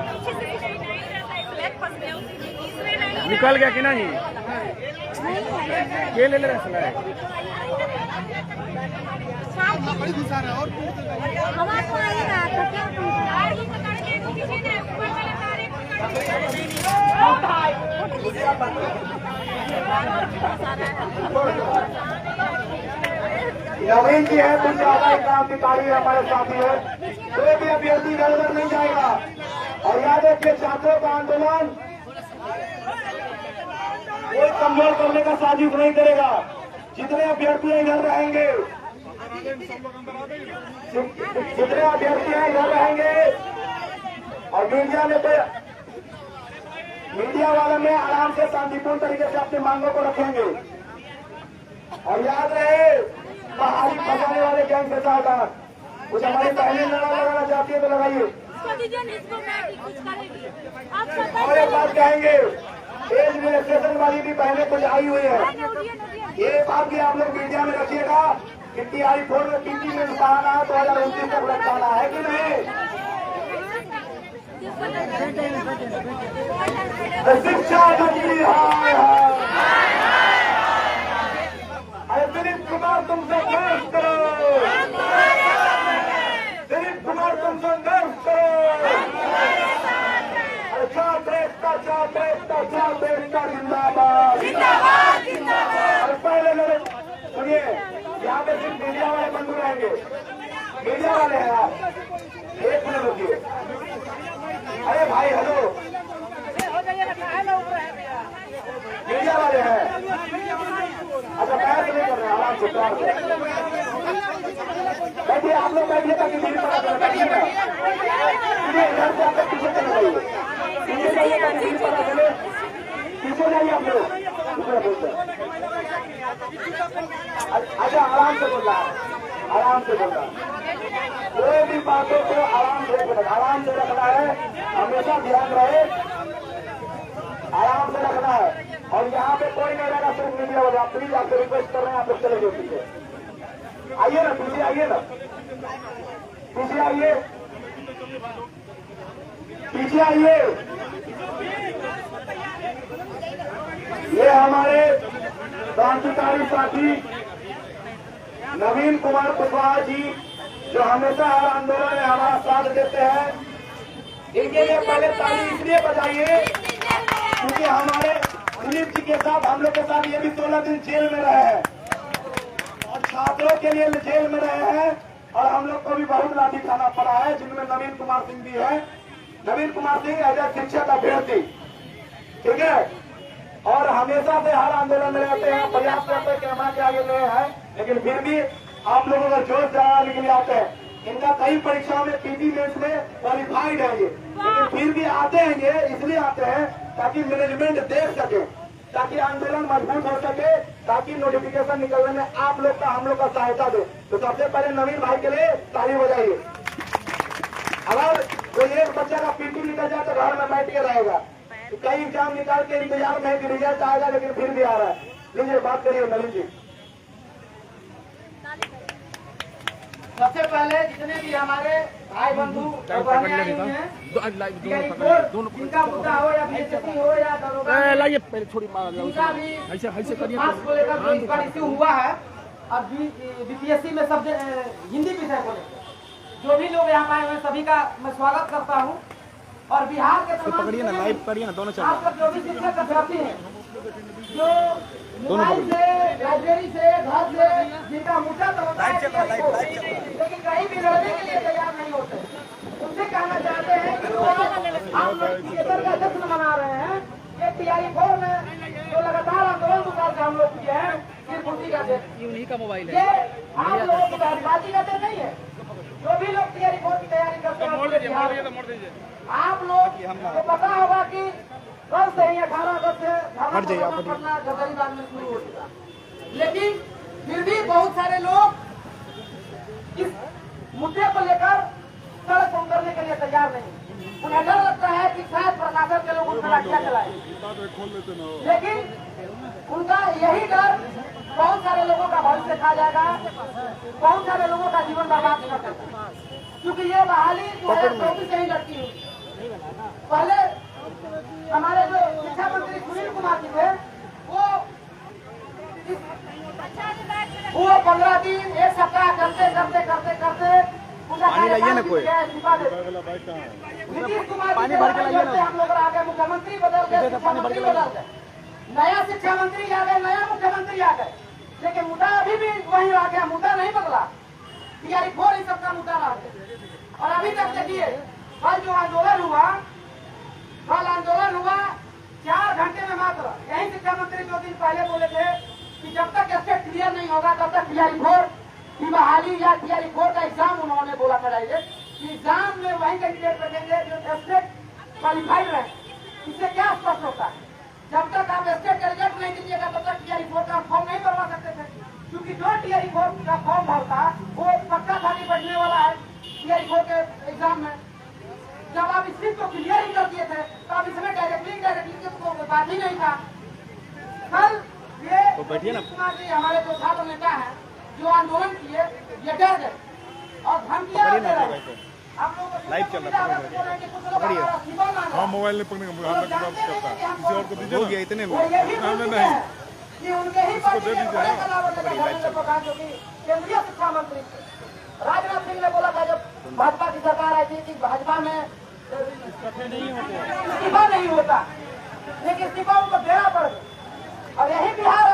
D: निकल गया कि नहीं? ये ले ले रहा है।
B: नवीन जी है, कुछ ज्यादा ही क्रांतिकारी है, हमारे साथी है। कोई भी अभ्यर्थी इधर उधर नहीं जाएगा। और याद रखिए छात्रों का आंदोलन कोई कमजोर करने का साजिश नहीं करेगा। जितने अभ्यर्थी इधर रहेंगे, जितने अभ्यर्थी इधर रहेंगे और मीडिया वाले में आराम से शांतिपूर्ण तरीके से अपनी मांगों को रखेंगे। और याद रहे पहाड़ी फंसाने वाले गैंग के साथ कुछ हमारी पहली लड़ा लगाना चाहती है तो लगाइए। और एक बात कहेंगे, एज रिलैक्सेशन वाली भी पहले कुछ आई हुई है। ये बात भी आप लोग मीडिया में रखिएगा कि TRI 4 में PT में बढ़ाना है 2029 तक लटकाना है कि नहीं। शिक्षा मंत्री हाय हाय। अरे दिलीप कुमार तुम संघर्ष करो, दिलीप कुमार तुम संघर्ष करो। अरे छात्र एकता जिंदाबाद। और पहले मेरे सुनिए, यहाँ पे सिर्फ मीडिया वाले बंधु रहेंगे। मीडिया वाले हैं आप, एक मिनट रुकिए। अरे भाई हेलो, मीडिया वाले हैं। अच्छा बहस नहीं कर रहे हैं, आराम से प्यार से बैठिए। आप लोग बैठिए ताकि मेरी पता चले। बैठिएगा इधर से आपको पीछे चले जाइए, पीछे जाइए ताकि मेरी पता चले। पीछे जाइए आप लोग। अच्छा आराम से बोल रहा है, आराम से बोल रहा है। कोई भी बातों को आराम से रखना है, हमेशा ध्यान रहे, आराम से रखना है। और यहाँ पे कोई नहीं रहेगा, सिर्फ मीडिया वाले। आप प्लीज आपसे रिक्वेस्ट कर रहे हैं, आप लोग चले जाओ पीछे। आइए ना पीछे, आइए ना पीछे, आइए पीछे, आइए। ये हमारे क्रांतिकारी साथी नवीन कुमार कुशवाहा जी, जो हमेशा हर आंदोलन में हमारा साथ देते हैं। इनके लिए पहले ताली इसलिए बजाइए क्योंकि हमारे दिलीप जी के साथ, हम लोग के साथ ये भी 16 दिन जेल में रहे हैं और छात्रों के लिए जेल में रहे हैं। और हम लोग को भी बहुत लाठी खाना पड़ा है, जिनमें नवीन कुमार सिंह भी है। नवीन कुमार सिंह एज ए शिक्षक अभ्यर्थी, ठीक है। और हमेशा से हर आंदोलन में रहते हैं, प्रयास करते हैं कैमरा के आगे रहे हैं, लेकिन फिर भी आप लोगों का जोश जगाने के लिए आते हैं। इनका कई परीक्षाओं में PT मेंस में क्वालिफाइड है ये, लेकिन फिर भी आते हैं। ये इसलिए आते हैं ताकि मैनेजमेंट देख सके, ताकि आंदोलन मजबूत हो सके, ताकि नोटिफिकेशन निकलने में आप लोग का, हम लोग का सहायता दे। तो सबसे पहले नवीन भाई के लिए ताली बजाइए। अगर कोई एक बच्चा का PT निकल जाए तो घर में बैठ के रहेगा, तो कई एग्जाम निकाल के इंतजार में है कि रिजल्ट आएगा, लेकिन फिर भी आ रहा है। लीजिए बात करिए नवीन जी।
E: सबसे पहले जितने भी हमारे भाई बंधु बहनें आई हुई हैं, जिनका मुद्दा हो या BSC हो या दरोगा,
D: लाइए पहले थोड़ी
E: जिनका भी
D: ऐसे करिए
E: पास को लेकर जो इस बार इश्यू हुआ है, अब BPSC में सब्जेक्ट हिंदी विषय को लेकर जो भी लोग यहाँ आए हुए सभी का मैं स्वागत करता हूँ। और बिहार के तमाम
D: पकड़िए ना, लाइव करिए ना, दोनों
E: आप लोग जो भी शिक्षक अभ्यर्थी हैं, जो मोबाइल से, लाइब्रेरी से, घर से, जिनका मुद्दा तो होता है लेकिन कहीं भी लड़ने के लिए तैयार नहीं होते, उनसे कहना चाहते हैं कि हम लोग थिएटर का जश्न मना रहे हैं। ये TRI 4 में जो लगातार आंदोलन 2 साल से हम लोग किए हैं, सिर्फ उसी का देश,
D: उन्हीं का मोबाइल है।
E: ये आप लोगों की बहसबाजी का देश नहीं है। जो भी लोग TRI 4 की तैयारी करते हैं, आप लोग को पता होगा कि कल से ही 18 अगस्त से धरना गरीबाग में शुरू हो चुका। लेकिन फिर भी बहुत सारे लोग इस मुद्दे को लेकर सड़क पर उतरने के लिए तैयार नहीं। उन्हें डर लगता है कि शायद प्रशासन के लोग उन पर लाठियां चलाएं। लेकिन उनका यही डर बहुत सारे लोगों का भविष्य खा जाएगा, बहुत सारे लोगों का जीवन बर्बाद कर देगा। क्योंकि ये बहाली 2024 से ही लड़की हुई। पहले हमारे जो शिक्षा मंत्री सुनील कुमार जी थे, वो 15 दिन 1 सप्ताह करते करते करते करते नीतीश कुमार जी हम लोग आ गए, मुख्यमंत्री बदल गए, मुख्यमंत्री बदल गए, नया शिक्षा मंत्री आ गए, नया मुख्यमंत्री आ गए, लेकिन मुद्दा अभी भी वही आ गया, मुद्दा नहीं बदला। टीआरई 4 ही सबका मुद्दा रहा। और अभी तक देखिए कल जो आंदोलन हुआ, 4 घंटे में मात्र। यही शिक्षा मंत्री 2 दिन पहले बोले थे कि जब तक स्टेट क्लियर नहीं होगा तब तक टीआरई 4 की बहाली या टीआरई 4 का एग्जाम उन्होंने बोला कराइए। एग्जाम में वही कैंडिडेट रखेंगे जो स्टेट क्वालिफाइड रहे। इससे क्या स्पष्ट होता है, जब तक आप स्टेट का रिजल्ट नहीं दीजिएगा तब तक टीआरई 4 का फॉर्म नहीं भरवा सकते थे। क्योंकि जो टीआरई 4 का फॉर्म भरता वो पक्का था कि बैठने वाला है टीआरई 4 के एग्जाम में। जब आप इस चीज को क्लियर ही कर दिए थे तो आप इसमें डायरेक्टली तो बात ही नहीं था। कल ये कुमार जी हमारे जो छात्र नेता है जो आंदोलन किए, ये डर गए और धमकियां दे रहे हैं। आप लोगों को लाइव चल रहा है,
F: हाँ मोबाइल नहीं पकड़ने का किसी और को दीजिए इतने में
E: कि उनके ही पार्टी के बड़े कलावत जो कि केंद्रीय शिक्षा मंत्री राजनाथ सिंह ने बोला था जब भाजपा की सरकार आई थी कि भाजपा में इस्तीफा नहीं होता, लेकिन इस्तीफा उनको देना पड़ गया। और यही बिहार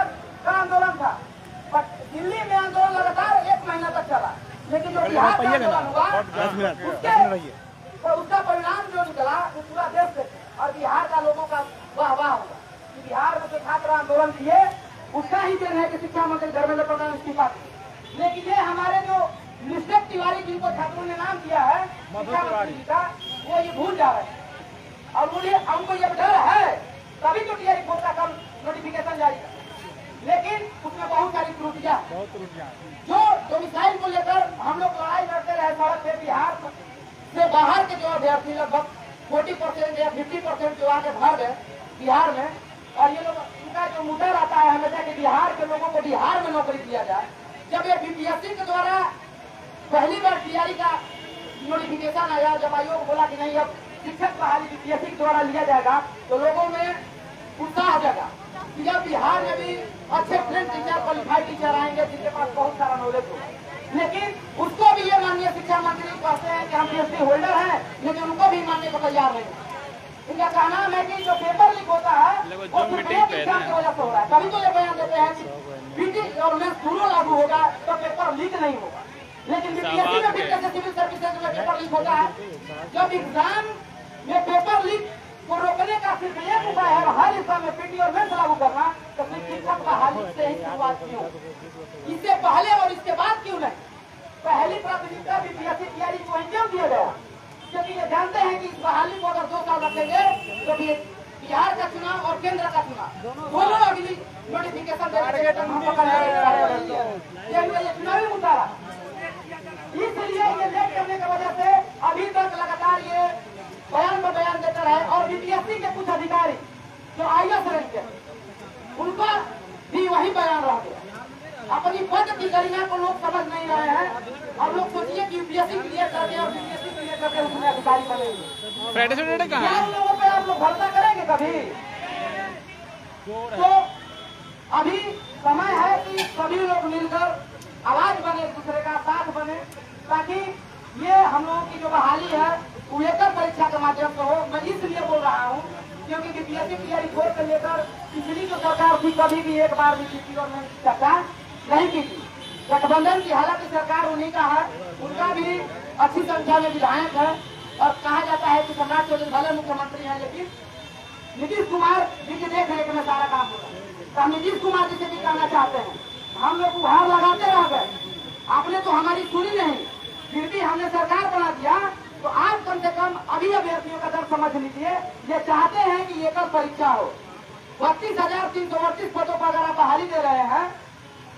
E: का आंदोलन था, पर दिल्ली में आंदोलन लगातार 1 महीना तक चला, लेकिन जो बिहार का आंदोलन हुआ उसका परिणाम जो निकला वो पूरा देश देखे और बिहार का लोगों का वाह वाह होगा। बिहार में जो छात्र आंदोलन किए उसका ही देन है कि शिक्षा मंत्री धर्मेंद्र प्रधान इस्तीफा दिए। लेकिन ये हमारे जो निष्ठक तिवारी जिनको छात्रों ने नाम दिया है शिक्षा मंत्री जी का, वो ये भूल जा रहे हैं। और मुझे हमको ये डर है तभी तो टीआरई 4 का कल नोटिफिकेशन जारी कर, लेकिन उसमें बहुत सारी त्रुटियां जो डोमिसाइल को लेकर हम लोग लड़ाई लड़ते रहे सड़क पे। बिहार से बाहर के जो अभ्यर्थी लगभग 40% या 50% जो आगे भाग है बिहार में, और ये लोग उनका जो मुद्दा रहता है हमेशा कि बिहार के लोगों को बिहार में नौकरी दिया जाए। जब ये बीपीएससी के द्वारा पहली बार टीआरई का नोटिफिकेशन आया, जब आयोग बोला कि नहीं अब शिक्षक बहाली बीपीएससी के द्वारा लिया जाएगा, तो लोगों में उत्साह जगा कि जब बिहार में भी अच्छे ट्रेन टीचर क्वालिफाइड टीचर आएंगे जिनके पास बहुत सारा नॉलेज हो। लेकिन उसको भी ये माननीय शिक्षा मंत्री कहते हैं कि हम पीएचडी होल्डर हैं, लेकिन उनको भी मानने को तैयार नहीं। इनका कहना है कि जो पेपर लीक होता है वो एग्जाम की वजह से हो रहा है। कभी तो ये बयान देते हैं कि पीटी और मेंस दोनों लागू होगा तो पेपर लीक नहीं होगा, लेकिन बीपीएससी में भी जैसे सिविल सर्विसेज में पेपर लीक होता है। जब एग्जाम में पेपर लीक को रोकने का सिर्फ एक उपाय है हर एग्जाम में पीटी और मेंस लागू करना, तो फिर शिक्षक का हाल से ही शुरुआत क्यों, इससे पहले और इसके बाद क्यों नहीं? पहली प्राथमिकता बीपीएससी टीआरई को क्यों दिया गया? क्योंकि ये जानते हैं कि इस बहाली को अगर 2 साल रखेंगे तो बिहार का चुनाव और केंद्र का चुनाव दोनों अगली नोटिफिकेशन चुनावी मुद्दा रहा। इसलिए ये लेट करने की वजह से अभी तक लगातार ये बयान में बयान देता रहे। और बीपीएससी के कुछ अधिकारी जो आईएएस रैंक के उनका भी वही बयान रह गया। अपनी पद की गरिमा को लोग समझ नहीं रहे हैं। हम लोग सोचिए कि यूपीएससी क्लियर करके और बीपीएससी क्लियर करके उसमें अधिकारी बनेंगे, क्या उन लोगों पे आप लोग भरोसा करेंगे कभी? तो अभी समय है कि सभी लोग मिलकर आवाज बने, एक दूसरे का साथ बने, ताकि ये हम लोगों की जो बहाली है वो एकल परीक्षा के माध्यम से हो। मैं इसलिए बोल रहा हूँ क्योंकि बीपीएससी टीआरई 4 को लेकर पिछली जो सरकार थी कभी भी एक बार भी किसी और ने चर्चा नहीं की थी। गठबंधन की हालांकि सरकार उन्हीं का है, उनका भी अच्छी संख्या में विधायक है और कहा जाता है कि सम्राट चौधरी भले मुख्यमंत्री हैं, लेकिन नीतीश कुमार जी की देख रेख में सारा काम होता है। तो हम नीतीश कुमार जी से भी कहना चाहते हैं, हम लोग गुहार लगाते रह गए, आपने तो हमारी सुनी नहीं, फिर भी हमने सरकार बना दिया। तो आप कम से कम अभी अभ्यर्थियों का दर्द समझ लीजिए। ये चाहते हैं कि एकल परीक्षा हो। 32,338 पदों पर अगर आप बहाली दे रहे हैं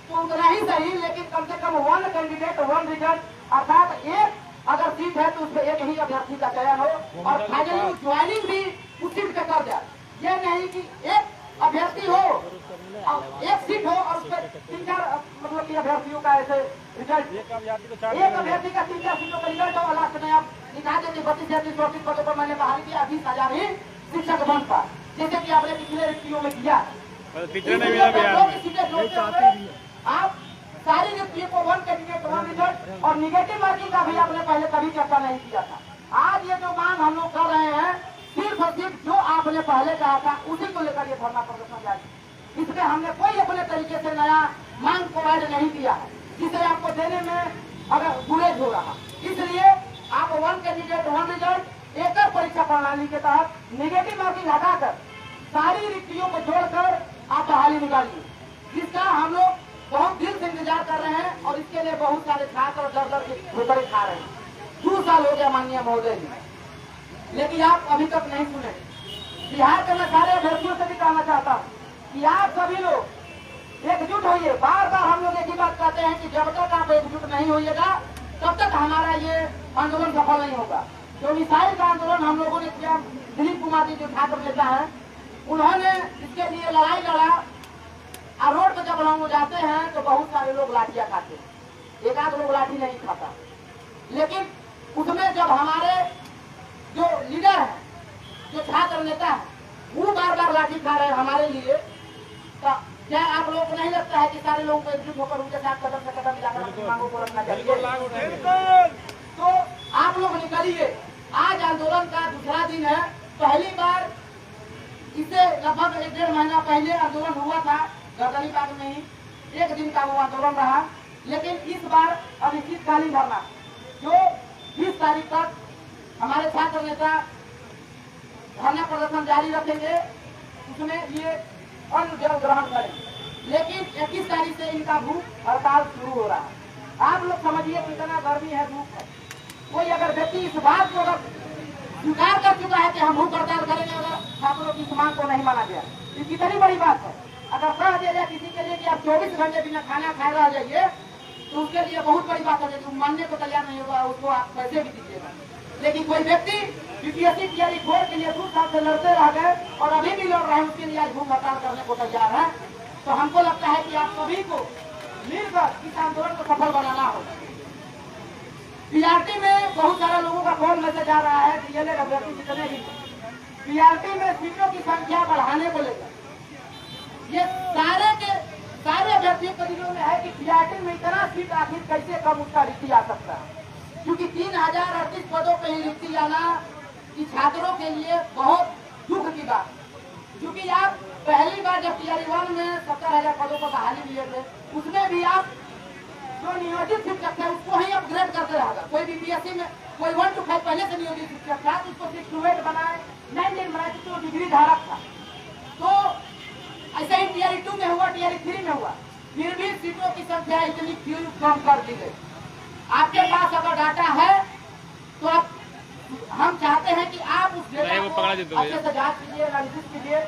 E: तो उतना ही सही, लेकिन कम से कम 1 कैंडिडेट 1 रिजल्ट, अर्थात एक अगर सीट है तो उसमें एक ही अभ्यर्थी का चयन हो और फाइनली ज्वाइनिंग भी उस सीट पे कर जाए। ये नहीं कि एक अभ्यर्थी हो और एक सीट हो और उस पर 3-4 मतलब कि अभ्यर्थियों का ऐसे रिजल्ट, एक अभ्यर्थी का 3-4 सीटों का रिजल्ट हो, लास्ट में आप निकाल देते 32-33 पदों पर मैंने बहाली किया, 20,000 ही शिक्षक बन पा, जैसे कि आपने पिछले रिक्तियों में किया। आप सारी रिक्तियों को 1 कैंडिडेट 1 रिजल्ट और निगेटिव मार्किंग का भी आपने पहले कभी चर्चा नहीं किया था। आज ये जो मांग हम लोग कर रहे हैं सिर्फ और सिर्फ जो आपने पहले कहा था उसी को लेकर ये धरना प्रदर्शन जारी। इसमें हमने कोई अपने तरीके से नया मांग प्रोवाइड नहीं किया है जिसे आपको देने में अगर गुरेज हो रहा। इसलिए आप 1 कैंडिडेट 1 रिजल्ट एकल परीक्षा प्रणाली के तहत निगेटिव मार्किंग हटाकर सारी रिक्तियों को जोड़कर आप बहाली निकालिए, जिसका हम लोग बहुत दिल से इंतजार कर रहे हैं और इसके लिए बहुत सारे छात्र और दर के ठोकरें खा रहे हैं। 2 साल हो गया माननीय महोदय जी, लेकिन आप अभी तक नहीं सुने। बिहार के मैं सारे अभ्यर्थियों से भी कहना चाहता हूँ कि आप सभी लोग एकजुट होइए। बार बार हम लोग एक ही बात कहते हैं कि जब तक आप एकजुट नहीं होइएगा तब तक हमारा ये आंदोलन सफल नहीं होगा। जो मिसाइल का आंदोलन हम लोगों ने किया, दिलीप कुमार जी जो छात्र नेता है उन्होंने इसके लिए लड़ाई लड़ा और रोड पर जब हम जाते हैं तो बहुत सारे लोग लाठियां खाते हैं, एक आध लोग लाठी नहीं खाता, लेकिन उसमें जब हमारे जो लीडर है, जो छात्र नेता है, वो बार बार लाठी खा रहे हैं हमारे लिए, तो क्या आप लोगों को नहीं लगता है कि सारे लोगों को एकजुट होकर उनके साथ कदम से कदम मिलाकर अपनी मांगों को रखना चाहिए? तो आप लोग निकलिए। आज आंदोलन का दूसरा दिन है। पहली बार इससे लगभग 1-1.5 महीना पहले आंदोलन हुआ था गर्दनी बाग में ही, 1 दिन का वो आंदोलन रहा। लेकिन इस बार अनिश्चितकालीन धरना जो 20 तारीख तक हमारे छात्र नेता धरना प्रदर्शन जारी रखेंगे, उसमें ये अन्न जल ग्रहण करें। लेकिन 21 तारीख से इनका भूख हड़ताल शुरू हो रहा है। आप लोग समझिए कितना गर्मी है, धूप है। कोई अगर व्यक्ति इस बात को अगर स्वीकार कर चुका है कि हम भूख हड़ताल करेंगे अगर छात्रों की इस मांग को नहीं माना गया, ये कितनी बड़ी बात है। अगर कह दिया जाए किसी के लिए कि आप 24 घंटे बिना खाना खाए रह जाइए तो उसके लिए बहुत बड़ी बात है, लेकिन मानने को तैयार नहीं होगा, उसको आप पैसे भी दीजिएगा। लेकिन कोई व्यक्ति यूपीएससी तैयारी बोर्ड के लिए 2 साल से लड़ते रह गए और अभी भी लड़ रहे हैं, उसके लिए आज भूख हड़ताल करने को तैयार है। तो हमको लगता है कि आप सभी को मिलकर इस आंदोलन को सफल बनाना होगा। पीआरटी में बहुत सारे लोगों का फोन मैसेज आ रहा है, डीएलएड अभ्यर्थी जितने भी पीआरटी में सीटों की संख्या बढ़ाने को लेकर ये सारे अभ्यर्थियों के दिलों में है कि पीआरटी में इतना सीट आखिर कैसे कम उसका रिक्ति आ सकता है, क्योंकि 3038 पदों पर ही रिक्ति आना इस छात्रों के लिए बहुत दुख की बात। क्योंकि आप पहली बार जब टीआरई 1 में 70,000 पदों पर बहाली लिए थे, उसमें भी आप जो नियोजित शिक्षक है उसको ही अपग्रेड करते रहेगा। कोई भी बीएससी में कोई 1 to 5 पहले से नियोजित शिक्षक था, उसको 6 to 8 बनाए, 9 बनाए, तो डिग्री धारक था। तो ऐसा ही टीआरई 2 में हुआ, टीआरई 3 में हुआ, फिर भी सीटों की संख्या इतनी क्यों कम कर दी गई। आपके पास अगर डाटा है तो आप, हम चाहते हैं कि आप उस डेटा को अच्छे से जांच कीजिए, एनालिसिस कीजिए,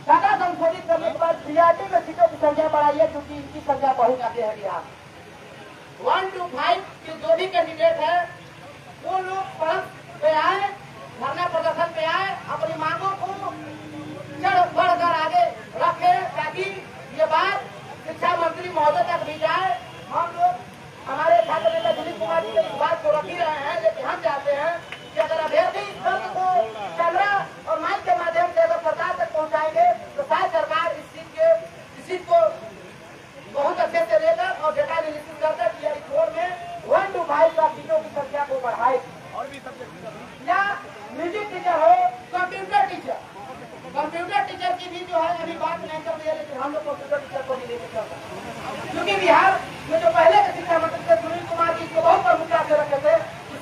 E: डाटा संशोधित करने के बाद पीआरटी में सीटों की संख्या बढ़ाइए, क्योंकि इनकी संख्या बहुत आगे है बिहार। 1 to 5 के जो भी कैंडिडेट है वो लोग सड़क पे आए, धरना प्रदर्शन पे आए, अपनी मांगों को बढ़कर आगे रखे, ताकि ये बात शिक्षा मंत्री महोदय तक भी जाए। हम लोग हमारे छात्र नेता दिलीप कुमार जी इस बात को रख ही रहे हैं, लेकिन हम चाहते हैं कि अगर अभ्यर्थी इस बात को कैमरा और माइक के माध्यम से अगर सरकार तक पहुंचाएंगे तो शायद सरकार इस चीज को बहुत अच्छे से लेकर और डेटा एनालिसिस करके टीआरई 4 में 1 to 5 का सीटों की संख्या को बढ़ाएगी। या म्यूजिक टीचर हो, कंप्यूटर टीचर की भी जो है अभी बात नहीं कर रही है, लेकिन हम लोग कंप्यूटर टीचर को भी लेकर चल रहे हैं। क्योंकि बिहार में जो पहले के शिक्षा मंत्री थे सुनील कुमार जी को बहुत प्रमुखता से रखे थे,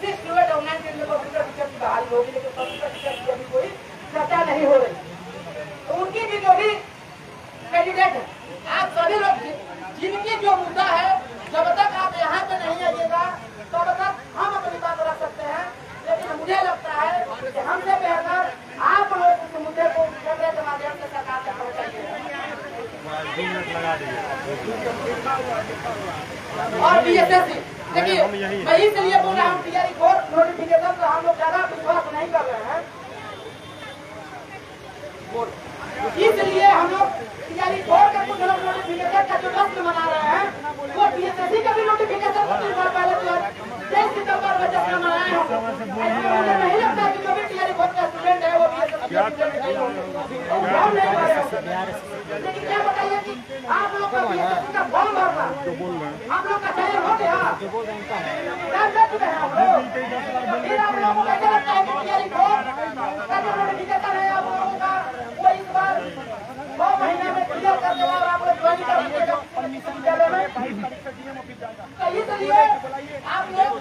E: 6 to 8 और 9 के लिए कंप्यूटर टीचर की बहाली होगी, लेकिन कंप्यूटर टीचर की अभी कोई चर्चा नहीं हो रही। तो उनकी भी जो भी कैंडिडेट है, आप सभी लोग जिनकी जो मुद्दा है, जब तक आप यहाँ पे नहीं आइएगा तब तक हम अपनी बात रख सकते हैं। लेकिन मुझे लगता है कि हमसे बेहतर आप लोग इस मुद्दे को कैमरे के माध्यम से सरकार तक पहुँचाइए। और बीएसएससी। देखिए मैं इसलिए बोल रहा हूँ टीआरई 4 नोटिफिकेशन से हम लोग ज्यादा विश्वास नहीं कर रहे हैं, इसलिए हम लोग टीआरई 4 का कुछ लोग नोटिफिकेशन का जो रस्म मना रहे हैं वो बीएसएससी का भी नोटिफिकेशन 25 बार पहले 23 सितंबर में जश्न मनाए हैं। मुझे नहीं लगता कि जो भी टीआरई 4 का स्टूडेंट है वो बीएसएससी लेकिन क्या बताइए कि आप लोग का बीएसएससी का फॉर्म भरना आप लोग का चयन हो गया, फिर आप लोगों को क्या लगता है कि टीआरई 4 का जो नोटिफिकेशन है आप लोगों का वो इस बार 2 महीने में क्लियर कर देगा और आप लोग ज्वाइन कर दीजिएगा विश्वविद्यालय में। तो इसलिए आप लोग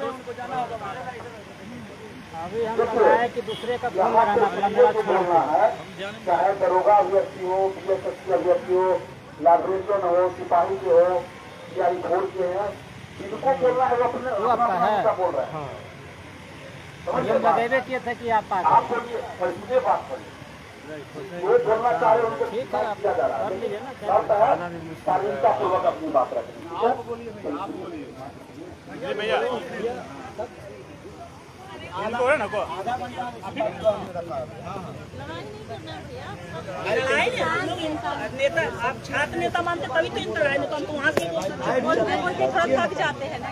B: अभी हम बताया कि दूसरे का फॉर्म भराना पड़ा, मेरा छोड़ना है, चाहे दरोगा अभ्यर्थी हो, बीएसएससी अभ्यर्थी हो, लाइब्रेरियन हो, सिपाही के हो, टीआरई 4 के हैं, जिनको बोलना है वो अपने बोल रहे हैं। हम लगेबे किए थे कि आप बोलिए, मुझे बात करिए, वो बोलना चाहे उनको किया जा रहा है, शालीनता पूर्वक अपनी बात रखें।
F: भैया इनको है ना को
A: नेता आप छात्र नेता मानते तभी तो इंटर आए, नहीं तो हम तो वहाँ से
C: थक जाते हैं ना।